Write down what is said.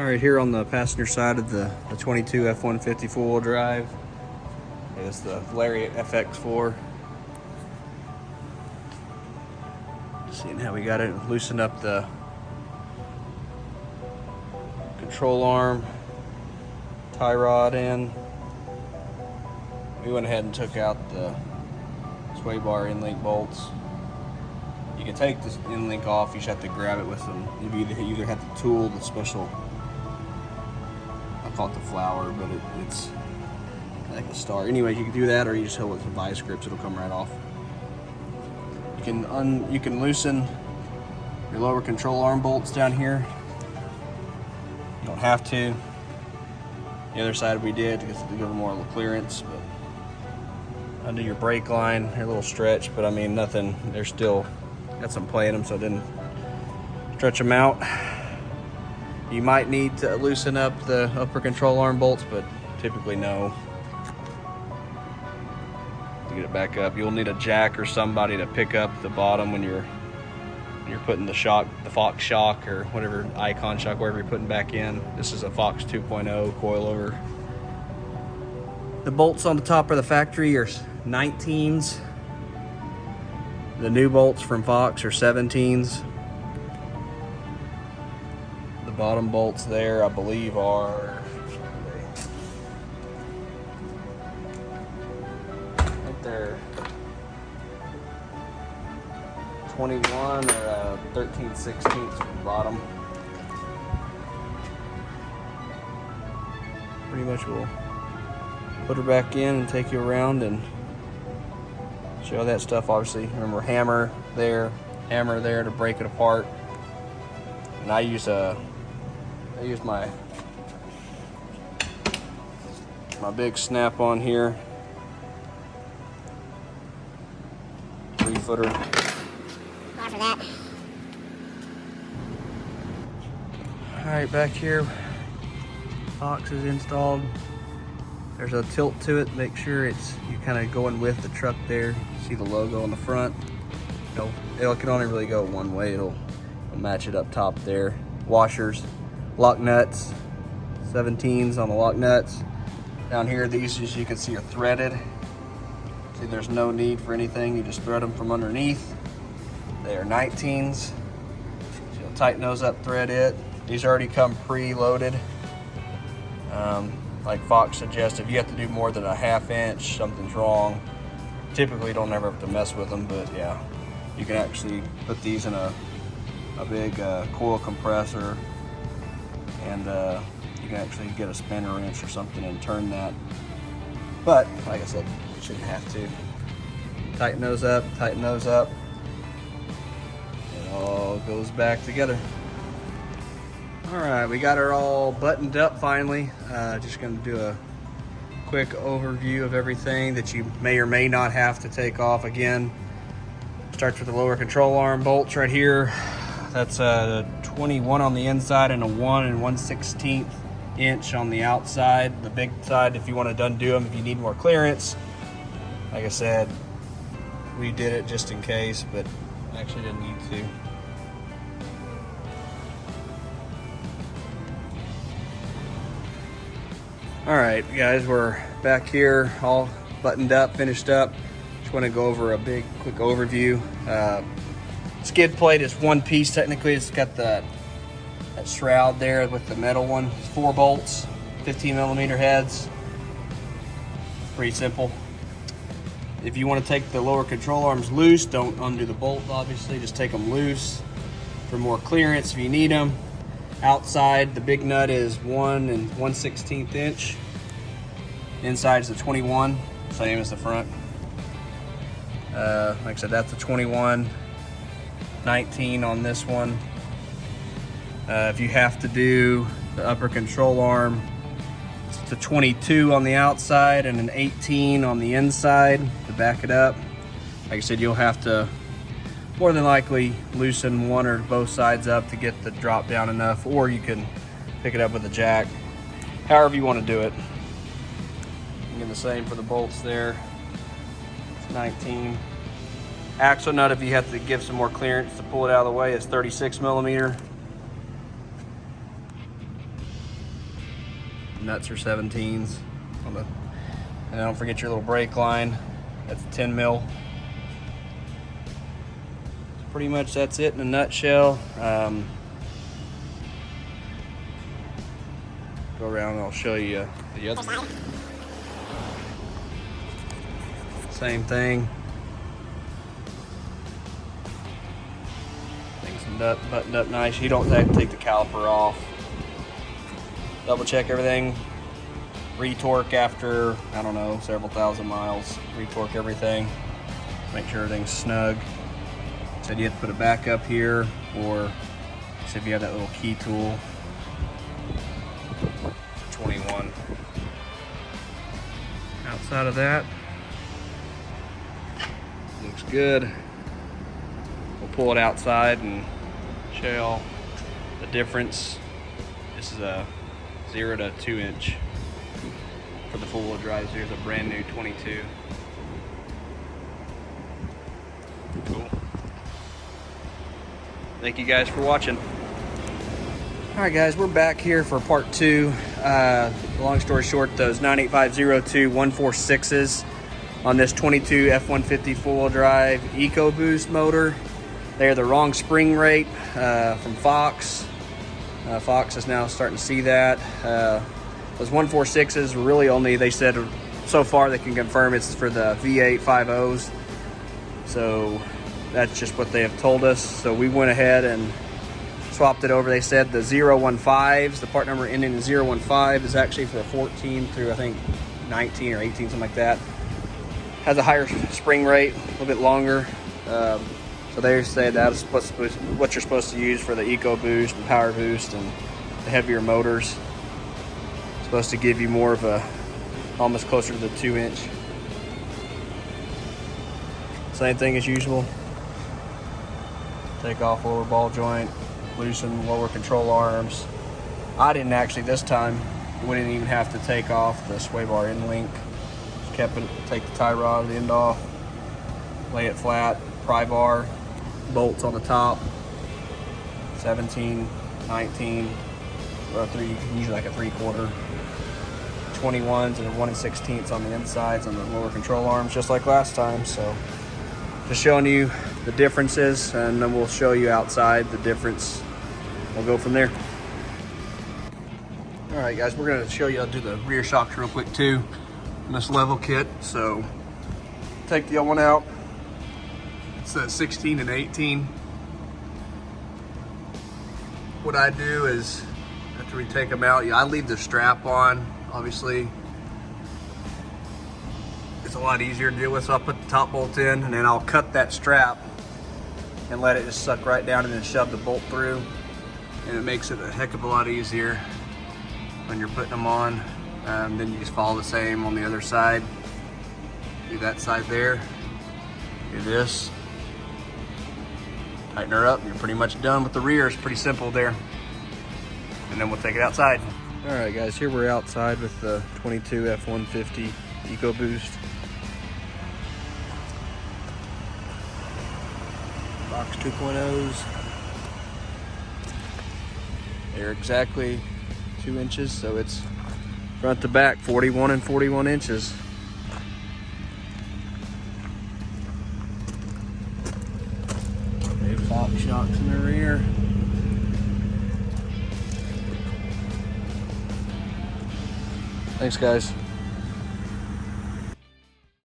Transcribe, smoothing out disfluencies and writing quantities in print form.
right, here on the passenger side of the 22 F-150 four-wheel drive is the Lariat FX4. Seeing how we got it, loosened up the control arm, tie rod in. We went ahead and took out the sway bar in-link bolts. You can take this in-link off, you just have to grab it with some, you either have to tool the special, I call it the flower, but it's like a star. Anyway, you can do that, or you just hold it with some vice grips, it'll come right off. You can loosen your lower control arm bolts down here. You don't have to. The other side we did because to give more clearance, but under your brake line, a little stretch, but I mean nothing. They're still got some play in them, so I didn't stretch them out. You might need to loosen up the upper control arm bolts, but typically no. To get it back up, you'll need a jack or somebody to pick up the bottom when you're putting the Fox shock or whatever, Icon shock, whatever you're putting back in. This is a Fox 2.0 coilover. The bolts on the top of the factory are 19s. The new bolts from Fox are 17s. The bottom bolts there, I believe, are, I think they're 21 or 13/16 from the bottom. Pretty much we'll put her back in and take you around and show that stuff. Obviously, remember, hammer there to break it apart. And I use my big snap on here, 3-footer. For that. All right, back here, Fox is installed. There's a tilt to it. Make sure you kind of going with the truck there. See the logo on the front. It can only really go one way. It'll match it up top there. Washers, lock nuts, 17s on the lock nuts. Down here, these, as you can see, are threaded. See, there's no need for anything. You just thread them from underneath. They are 19s. So you'll tighten those up, thread it. These already come pre-loaded. Like Fox suggests, if you have to do more than a 1/2 inch, something's wrong. Typically, you don't ever have to mess with them, but yeah, you can actually put these in a big coil compressor, and you can actually get a spinner wrench or something and turn that. But like I said, you shouldn't have to. Tighten those up, tighten those up. It all goes back together. All right, we got her all buttoned up finally. Just gonna do a quick overview of everything that you may or may not have to take off. Again, starts with the lower control arm bolts right here. That's a 21 on the inside and a 1 1/16 inch on the outside. The big side, if you want to undo them, if you need more clearance. Like I said, we did it just in case, but actually didn't need to. All right, guys, we're back here, all buttoned up, finished up. Just want to go over a big, quick overview. Skid plate is one piece technically. It's got that shroud there with the metal one. It's 4 bolts, 15mm heads. Pretty simple. If you want to take the lower control arms loose, don't undo the bolt, obviously. Just take them loose for more clearance if you need them. Outside, the big nut is 1 1/16 inch. Inside is the 21, same as the front. Like I said, that's the 21, 19 on this one. If you have to do the upper control arm, it's the 22 on the outside and an 18 on the inside to back it up. Like I said, you'll have to more than likely loosen one or both sides up to get the drop down enough, or you can pick it up with a jack, however you want to do it. Again, the same for the bolts there. It's 19. Axle nut, if you have to give some more clearance to pull it out of the way, is 36mm. nuts are 17s. And don't forget your little brake line. That's 10 mil. Pretty much that's it in a nutshell. Go around and I'll show you the other. Same thing. Things buttoned up nice. You don't have to take the caliper off. Double check everything. Retorque after, I don't know, several thousand miles. Retorque everything. Make sure everything's snug. Said you have to put it back up here, or said if you have that little key tool. 21. Outside of that, looks good. We'll pull it outside and show y'all the difference. This is a 0 to 2 inch for the four-wheel drives. Here's a brand new 22. Cool. Thank you guys for watching. All right, guys, we're back here for part 2. Long story short, those 98502 146s on this 22 F-150 four-wheel drive Ecoboost motor. They're the wrong spring rate from Fox. Fox is now starting to see that. Those 146s really only, they said so far they can confirm it's for the V8 5.0s. So that's just what they have told us. So we went ahead and swapped it over. They said the 015s, the part number ending in 015, is actually for 14 through I think 19 or 18, something like that. Has a higher spring rate, a little bit longer. So they said that's what you're supposed to use for the Ecoboost and Power Boost and the heavier motors. It's supposed to give you more of a, almost closer to the 2 inch. Same thing as usual. Take off lower ball joint, loosen lower control arms. I didn't actually this time. We didn't even have to take off the sway bar end link. Just kept it, take the tie rod the end off, lay it flat, pry bar, bolts on the top, 17, 19, or usually like a 3/4, 21s and a 1 16ths on the insides on the lower control arms, just like last time. So just showing you the differences, and then we'll show you outside the difference. We'll go from there. All right, guys, we're gonna show you how to do the rear shocks real quick too in this level kit. So take the old one out. It's a 16 and 18. What I do is, after we take them out, I leave the strap on, obviously. It's a lot easier to deal with, so I'll put the top bolt in, and then I'll cut that strap and let it just suck right down and then shove the bolt through. And it makes it a heck of a lot easier when you're putting them on. Then you just follow the same on the other side. Do that side there. Do this. Tighten her up. You're pretty much done with the rear. It's pretty simple there. And then we'll take it outside. All right, guys, here we're outside with the 22 F-150 Ecoboost. Box 2.0s. They're exactly 2 inches, so it's front to back, 41 and 41 inches. Big Fox shocks in the rear. Thanks, guys.